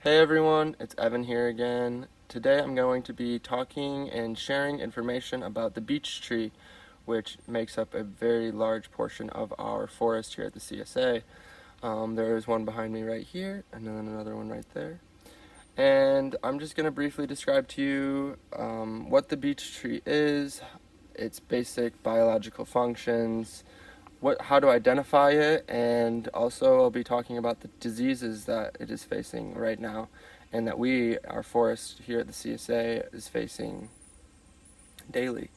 Hey everyone, it's Evan here again. Today I'm going to be talking and sharing information about the beech tree, which makes up a very large portion of our forest here at the CSA. There is one behind me right here, and then another one right there. And I'm just going to briefly describe to you what the beech tree is, its basic biological functions, how to identify it, and also I'll be talking about the diseases that it is facing right now and that our forest here at the CSA, is facing daily.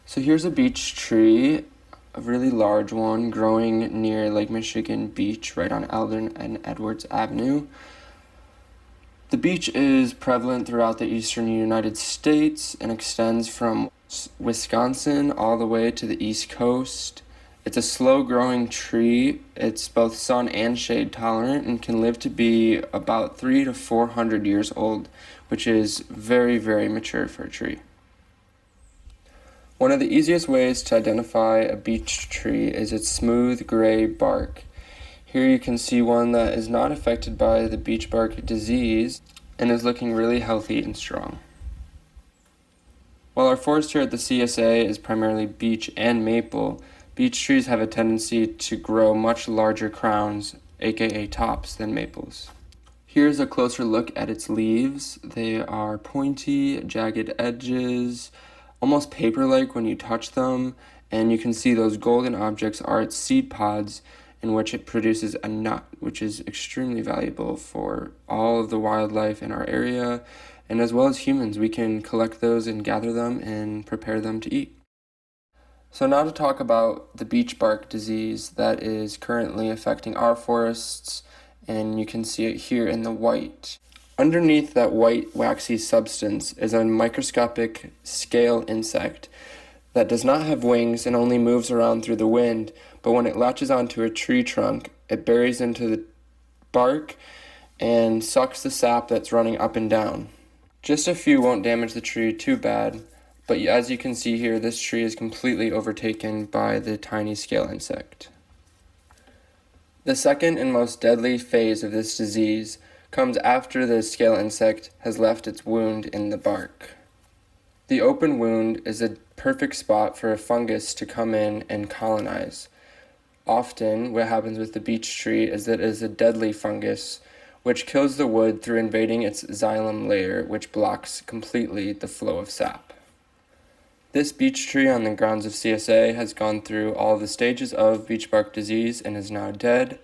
So here's a beech tree, a really large one growing near Lake Michigan Beach right on Eldon and Edwards Avenue. The beech is prevalent throughout the eastern United States and extends from Wisconsin all the way to the East Coast. It's a slow-growing tree. It's both sun and shade tolerant and can live to be about 300 to 400 years old, which is very, very mature for a tree. One of the easiest ways to identify a beech tree is its smooth gray bark. Here you can see one that is not affected by the beech bark disease and is looking really healthy and strong. While our forest here at the CSA is primarily beech and maple, beech trees have a tendency to grow much larger crowns, aka tops, than maples. Here's a closer look at its leaves. They are pointy, jagged edges, almost paper-like when you touch them, and you can see those golden objects are its seed pods, in which it produces a nut, which is extremely valuable for all of the wildlife in our area, and as well as humans. We can collect those and gather them and prepare them to eat. So now to talk about the beech bark disease that is currently affecting our forests, and you can see it here in the white. Underneath that white waxy substance is a microscopic scale insect that does not have wings and only moves around through the wind, but when it latches onto a tree trunk, it buries into the bark and sucks the sap that's running up and down. Just a few won't damage the tree too bad, but as you can see here, this tree is completely overtaken by the tiny scale insect. The second and most deadly phase of this disease comes after the scale insect has left its wound in the bark. The open wound is a perfect spot for a fungus to come in and colonize. Often, what happens with the beech tree is that it is a deadly fungus, which kills the wood through invading its xylem layer, which blocks completely the flow of sap. This beech tree on the grounds of CSA has gone through all the stages of beech bark disease and is now dead.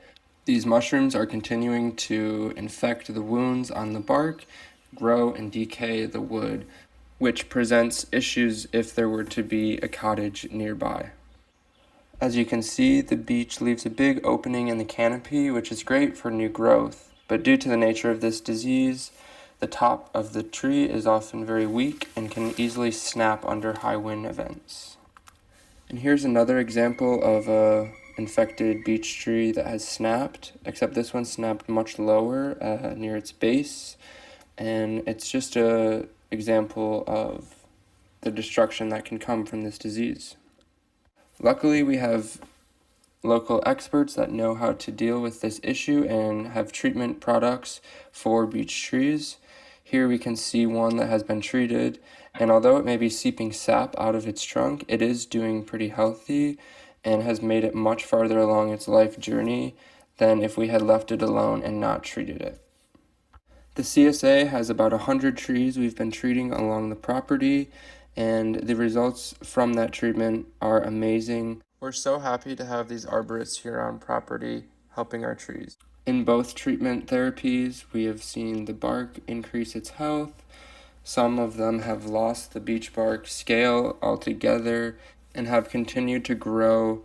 These mushrooms are continuing to infect the wounds on the bark, grow and decay the wood, which presents issues if there were to be a cottage nearby. As you can see, the beech leaves a big opening in the canopy, which is great for new growth, but due to the nature of this disease, the top of the tree is often very weak and can easily snap under high wind events. And here's another example of a infected beech tree that has snapped, except this one snapped much lower near its base, and it's just an example of the destruction that can come from this disease. Luckily, we have local experts that know how to deal with this issue and have treatment products for beech trees. Here we can see one that has been treated, and although it may be seeping sap out of its trunk, it is doing pretty healthy and has made it much farther along its life journey than if we had left it alone and not treated it. The CSA has about 100 trees we've been treating along the property, and the results from that treatment are amazing. We're so happy to have these arborists here on property helping our trees. In both treatment therapies, we have seen the bark increase its health. Some of them have lost the beech bark scale altogether and have continued to grow,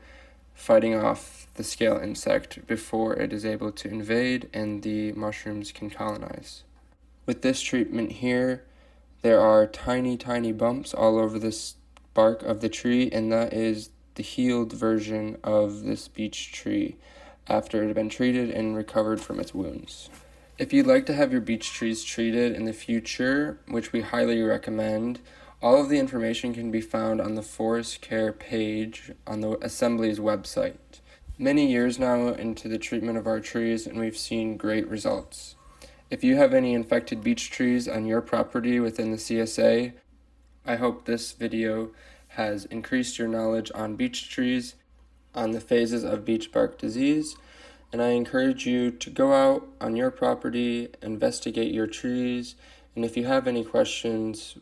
fighting off the scale insect before it is able to invade and the mushrooms can colonize. With this treatment here, there are tiny, tiny bumps all over this bark of the tree, and that is the healed version of this beech tree after it had been treated and recovered from its wounds. If you'd like to have your beech trees treated in the future, which we highly recommend, all of the information can be found on the Forest Care page on the Assembly's website. many years now into the treatment of our trees, and we've seen great results. If you have any infected beech trees on your property within the CSA, I hope this video has increased your knowledge on beech trees, on the phases of beech bark disease, and I encourage you to go out on your property, investigate your trees, and if you have any questions,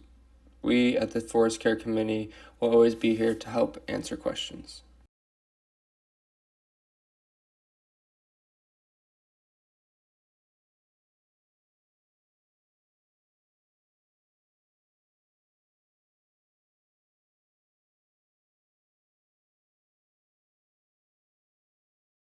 we at the Forest Care Committee will always be here to help answer questions.